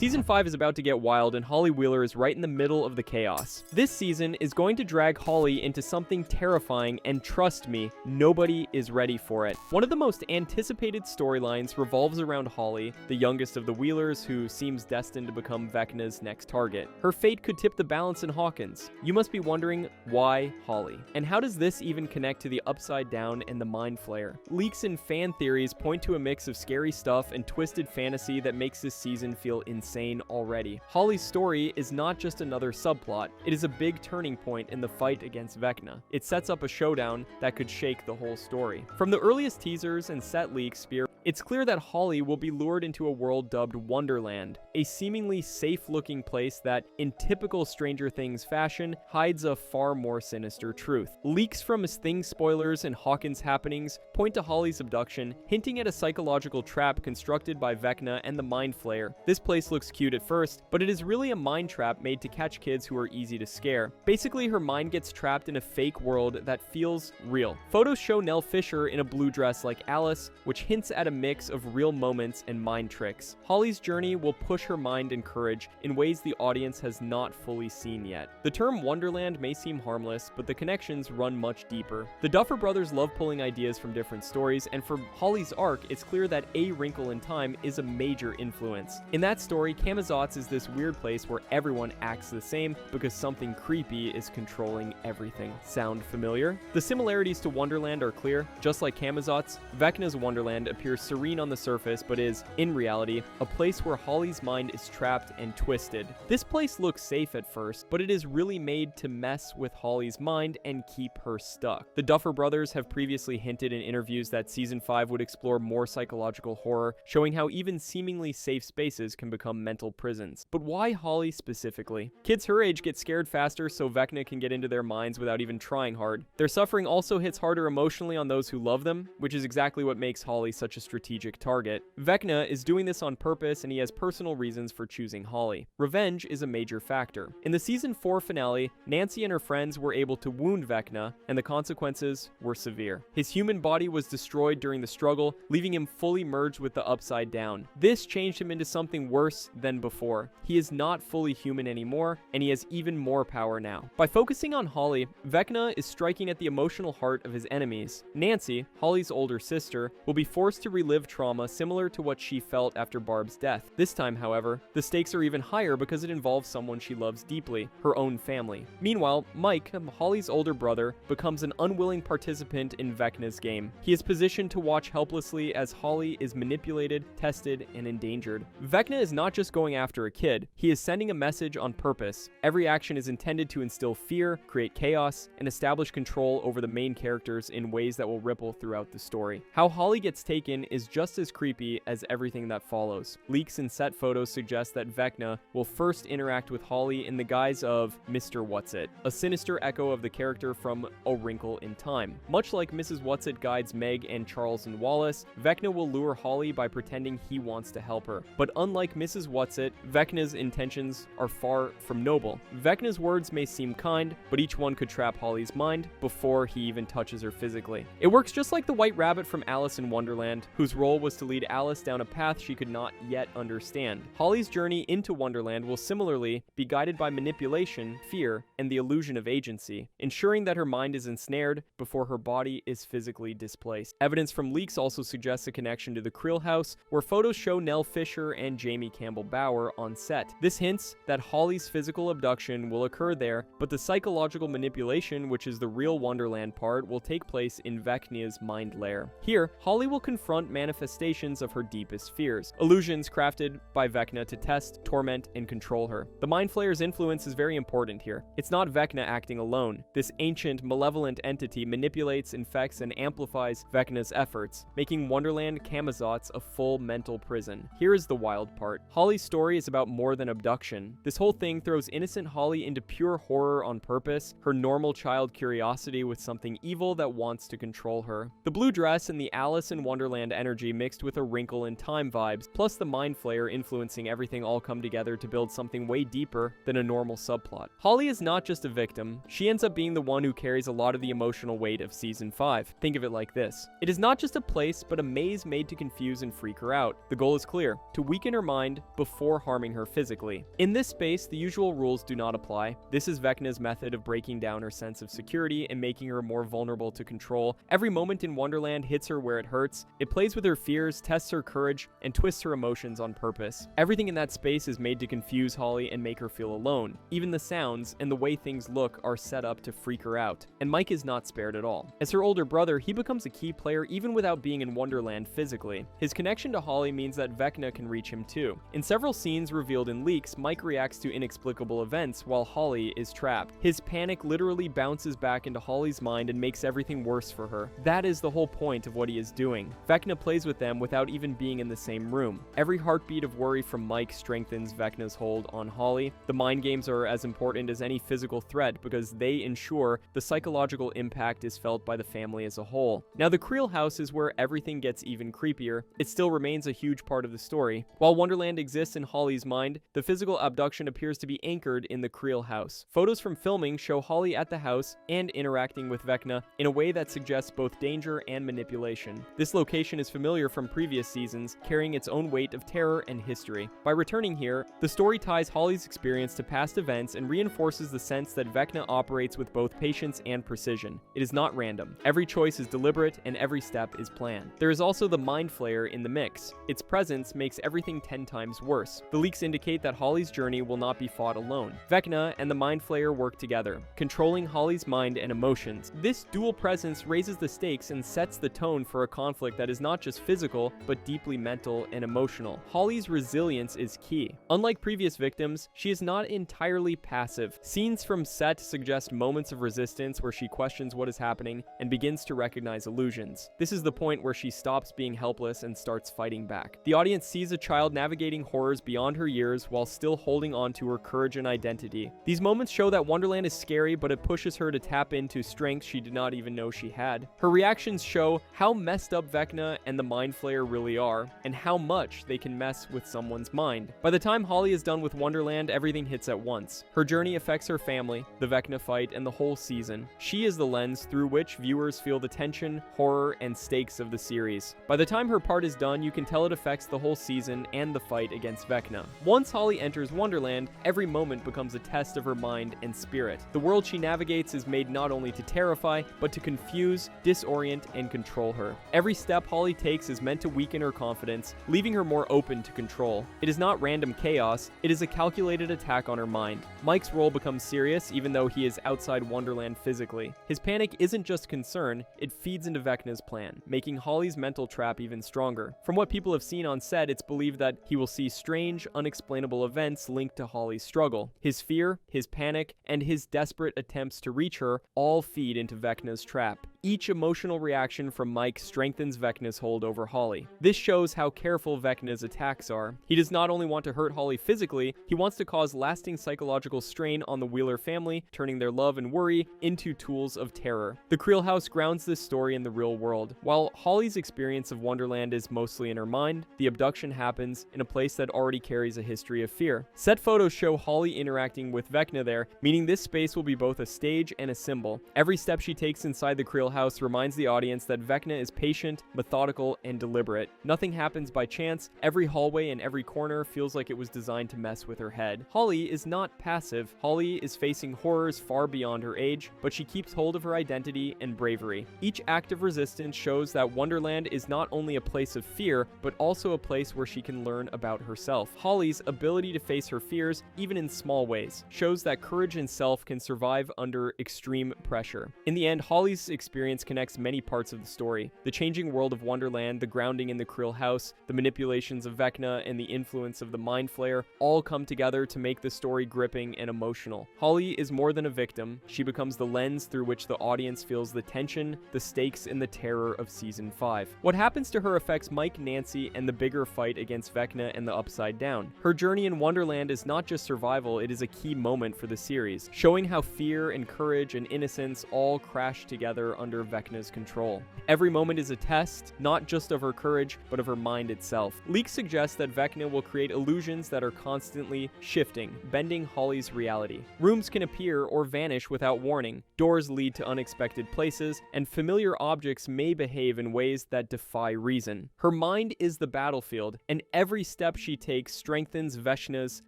Season 5 is about to get wild, and Holly Wheeler is right in the middle of the chaos. This season is going to drag Holly into something terrifying, and trust me, nobody is ready for it. One of the most anticipated storylines revolves around Holly, the youngest of the Wheelers, who seems destined to become Vecna's next target. Her fate could tip the balance in Hawkins. You must be wondering, why Holly? And how does this even connect to the Upside Down and the Mind Flayer? Leaks and fan theories point to a mix of scary stuff and twisted fantasy that makes this season feel insane already. Holly's story is not just another subplot, it is a big turning point in the fight against Vecna. It sets up a showdown that could shake the whole story. From the earliest teasers and set leaks, it's clear that Holly will be lured into a world dubbed Wonderland, a seemingly safe-looking place that, in typical Stranger Things fashion, hides a far more sinister truth. Leaks from Things spoilers and Hawkins happenings point to Holly's abduction, hinting at a psychological trap constructed by Vecna and the Mind Flayer. This place looks cute at first, but it is really a mind trap made to catch kids who are easy to scare. Basically, her mind gets trapped in a fake world that feels real. Photos show Nell Fisher in a blue dress like Alice, which hints at a mix of real moments and mind tricks. Holly's journey will push her mind and courage in ways the audience has not fully seen yet. The term Wonderland may seem harmless, but the connections run much deeper. The Duffer Brothers love pulling ideas from different stories, and for Holly's arc, it's clear that A Wrinkle in Time is a major influence. In that story, Camazotz is this weird place where everyone acts the same because something creepy is controlling everything. Sound familiar? The similarities to Wonderland are clear. Just like Camazotz, Vecna's Wonderland appears serene on the surface, but is, in reality, a place where Holly's mind is trapped and twisted. This place looks safe at first, but it is really made to mess with Holly's mind and keep her stuck. The Duffer Brothers have previously hinted in interviews that Season 5 would explore more psychological horror, showing how even seemingly safe spaces can become mental prisons. But why Holly specifically? Kids her age get scared faster so Vecna can get into their minds without even trying hard. Their suffering also hits harder emotionally on those who love them, which is exactly what makes Holly such a strategic target. Vecna is doing this on purpose, and he has personal reasons for choosing Holly. Revenge is a major factor. In the Season 4 finale, Nancy and her friends were able to wound Vecna, and the consequences were severe. His human body was destroyed during the struggle, leaving him fully merged with the Upside Down. This changed him into something worse than before. He is not fully human anymore, and he has even more power now. By focusing on Holly, Vecna is striking at the emotional heart of his enemies. Nancy, Holly's older sister, will be forced to relive trauma similar to what she felt after Barb's death. This time, however, the stakes are even higher because it involves someone she loves deeply, her own family. Meanwhile, Mike, Holly's older brother, becomes an unwilling participant in Vecna's game. He is positioned to watch helplessly as Holly is manipulated, tested, and endangered. Vecna is not just going after a kid, he is sending a message on purpose. Every action is intended to instill fear, create chaos, and establish control over the main characters in ways that will ripple throughout the story. How Holly gets taken is just as creepy as everything that follows. Leaks and set photos suggest that Vecna will first interact with Holly in the guise of Mr. Whatsit, a sinister echo of the character from A Wrinkle in Time. Much like Mrs. Whatsit guides Meg and Charles and Wallace, Vecna will lure Holly by pretending he wants to help her. But unlike Mrs. Whatsit, Vecna's intentions are far from noble. Vecna's words may seem kind, but each one could trap Holly's mind before he even touches her physically. It works just like the White Rabbit from Alice in Wonderland, whose role was to lead Alice down a path she could not yet understand. Holly's journey into Wonderland will similarly be guided by manipulation, fear, and the illusion of agency, ensuring that her mind is ensnared before her body is physically displaced. Evidence from leaks also suggests a connection to the Creel house, where photos show Nell Fisher and Jamie Campbell Bower on set. This hints that Holly's physical abduction will occur there, but the psychological manipulation, which is the real Wonderland part, will take place in Vecna's mind lair. Here, Holly will confront manifestations of her deepest fears, illusions crafted by Vecna to test, torment, and control her. The Mind Flayer's influence is very important here. It's not Vecna acting alone. This ancient, malevolent entity manipulates, infects, and amplifies Vecna's efforts, making Wonderland Camazotz a full mental prison. Here is the wild part. Holly's story is about more than abduction. This whole thing throws innocent Holly into pure horror on purpose, her normal child curiosity with something evil that wants to control her. The blue dress and the Alice in Wonderland Wonderland energy mixed with a Wrinkle in Time vibes, plus the Mind Flayer influencing everything all come together to build something way deeper than a normal subplot. Holly is not just a victim, she ends up being the one who carries a lot of the emotional weight of Season 5. Think of it like this. It is not just a place, but a maze made to confuse and freak her out. The goal is clear, to weaken her mind before harming her physically. In this space, the usual rules do not apply. This is Vecna's method of breaking down her sense of security and making her more vulnerable to control. Every moment in Wonderland hits her where it hurts. It plays with her fears, tests her courage, and twists her emotions on purpose. Everything in that space is made to confuse Holly and make her feel alone. Even the sounds and the way things look are set up to freak her out. And Mike is not spared at all. As her older brother, he becomes a key player even without being in Wonderland physically. His connection to Holly means that Vecna can reach him too. In several scenes revealed in leaks, Mike reacts to inexplicable events while Holly is trapped. His panic literally bounces back into Holly's mind and makes everything worse for her. That is the whole point of what he is doing. Vecna plays with them without even being in the same room. Every heartbeat of worry from Mike strengthens Vecna's hold on Holly. The mind games are as important as any physical threat because they ensure the psychological impact is felt by the family as a whole. Now, the Creel house is where everything gets even creepier. It still remains a huge part of the story. While Wonderland exists in Holly's mind, the physical abduction appears to be anchored in the Creel house. Photos from filming show Holly at the house and interacting with Vecna in a way that suggests both danger and manipulation. This location is familiar from previous seasons, carrying its own weight of terror and history. By returning here, the story ties Holly's experience to past events and reinforces the sense that Vecna operates with both patience and precision. It is not random. Every choice is deliberate and every step is planned. There is also the Mind Flayer in the mix. Its presence makes everything 10 times worse. The leaks indicate that Holly's journey will not be fought alone. Vecna and the Mind Flayer work together, controlling Holly's mind and emotions. This dual presence raises the stakes and sets the tone for a conflict that is not just physical, but deeply mental and emotional. Holly's resilience is key. Unlike previous victims, she is not entirely passive. Scenes from set suggest moments of resistance where she questions what is happening and begins to recognize illusions. This is the point where she stops being helpless and starts fighting back. The audience sees a child navigating horrors beyond her years while still holding on to her courage and identity. These moments show that Wonderland is scary, but it pushes her to tap into strengths she did not even know she had. Her reactions show how messed up Vecna and the Mind Flayer really are, and how much they can mess with someone's mind. By the time Holly is done with Wonderland, everything hits at once. Her journey affects her family, the Vecna fight, and the whole season. She is the lens through which viewers feel the tension, horror, and stakes of the series. By the time her part is done, you can tell it affects the whole season and the fight against Vecna. Once Holly enters Wonderland, every moment becomes a test of her mind and spirit. The world she navigates is made not only to terrify, but to confuse, disorient, and control her. Every step Holly takes is meant to weaken her confidence, leaving her more open to control. It is not random chaos, it is a calculated attack on her mind. Mike's role becomes serious even though he is outside Wonderland physically. His panic isn't just concern, it feeds into Vecna's plan, making Holly's mental trap even stronger. From what people have seen on set, it's believed that he will see strange, unexplainable events linked to Holly's struggle. His fear, his panic, and his desperate attempts to reach her all feed into Vecna's trap. Each emotional reaction from Mike strengthens Vecna's hold over Holly. This shows how careful Vecna's attacks are. He does not only want to hurt Holly physically, he wants to cause lasting psychological strain on the Wheeler family, turning their love and worry into tools of terror. The Creel house grounds this story in the real world. While Holly's experience of Wonderland is mostly in her mind, the abduction happens in a place that already carries a history of fear. Set photos show Holly interacting with Vecna there, meaning this space will be both a stage and a symbol. Every step she takes inside the Creel house reminds the audience that Vecna is patient, methodical, and deliberate. Nothing happens by chance. Every hallway and every corner feels like it was designed to mess with her head. Holly is not passive. Holly is facing horrors far beyond her age, but she keeps hold of her identity and bravery. Each act of resistance shows that Wonderland is not only a place of fear, but also a place where she can learn about herself. Holly's ability to face her fears, even in small ways, shows that courage and self can survive under extreme pressure. In the end, Holly's experience connects many parts of the story. The changing world of Wonderland, the grounding in the Creel house, the manipulations of Vecna, and the influence of the Mind Flayer all come together to make the story gripping and emotional. Holly is more than a victim. She becomes the lens through which the audience feels the tension, the stakes, and the terror of Season 5. What happens to her affects Mike, Nancy, and the bigger fight against Vecna and the Upside Down. Her journey in Wonderland is not just survival, it is a key moment for the series, showing how fear and courage and innocence all crash together under under Vecna's control. Every moment is a test, not just of her courage, but of her mind itself. Leaks suggest that Vecna will create illusions that are constantly shifting, bending Holly's reality. Rooms can appear or vanish without warning, doors lead to unexpected places, and familiar objects may behave in ways that defy reason. Her mind is the battlefield, and every step she takes strengthens Vecna's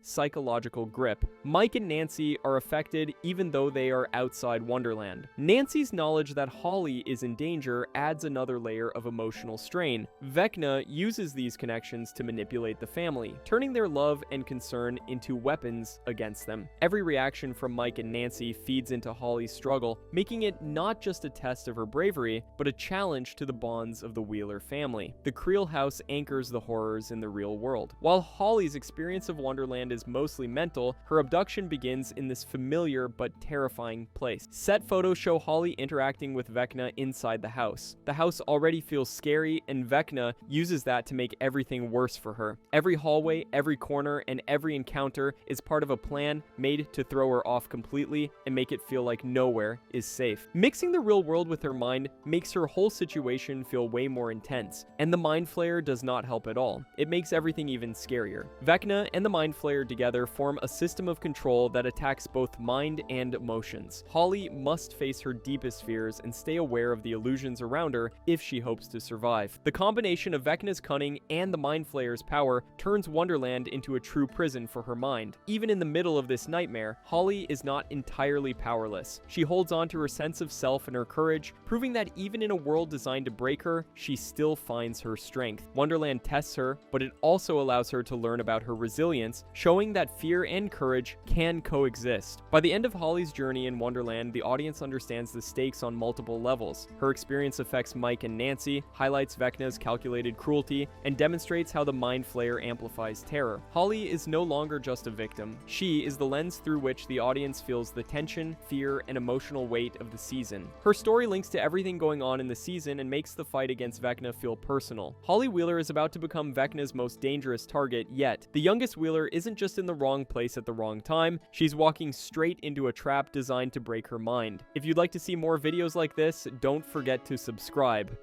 psychological grip. Mike and Nancy are affected even though they are outside Wonderland. Nancy's knowledge that Holly is in danger adds another layer of emotional strain. Vecna uses these connections to manipulate the family, turning their love and concern into weapons against them. Every reaction from Mike and Nancy feeds into Holly's struggle, making it not just a test of her bravery, but a challenge to the bonds of the Wheeler family. The Creel house anchors the horrors in the real world. While Holly's experience of Wonderland is mostly mental, her abduction begins in this familiar but terrifying place. Set photos show Holly interacting with Vecna inside the house. The house already feels scary, and Vecna uses that to make everything worse for her. Every hallway, every corner, and every encounter is part of a plan made to throw her off completely and make it feel like nowhere is safe. Mixing the real world with her mind makes her whole situation feel way more intense, and the Mind Flayer does not help at all. It makes everything even scarier. Vecna and the Mind Flayer together form a system of control that attacks both mind and emotions. Holly must face her deepest fears and stay aware of the illusions around her if she hopes to survive. The combination of Vecna's cunning and the Mind Flayer's power turns Wonderland into a true prison for her mind. Even in the middle of this nightmare, Holly is not entirely powerless. She holds on to her sense of self and her courage, proving that even in a world designed to break her, she still finds her strength. Wonderland tests her, but it also allows her to learn about her resilience, showing that fear and courage can coexist. By the end of Holly's journey in Wonderland, the audience understands the stakes on multiple levels. Her experience affects Mike and Nancy, highlights Vecna's calculated cruelty, and demonstrates how the Mind Flayer amplifies terror. Holly is no longer just a victim. She is the lens through which the audience feels the tension, fear, and emotional weight of the season. Her story links to everything going on in the season and makes the fight against Vecna feel personal. Holly Wheeler is about to become Vecna's most dangerous target yet. The youngest Wheeler isn't just in the wrong place at the wrong time, she's walking straight into a trap designed to break her mind. If you'd like to see more videos like this, don't forget to subscribe.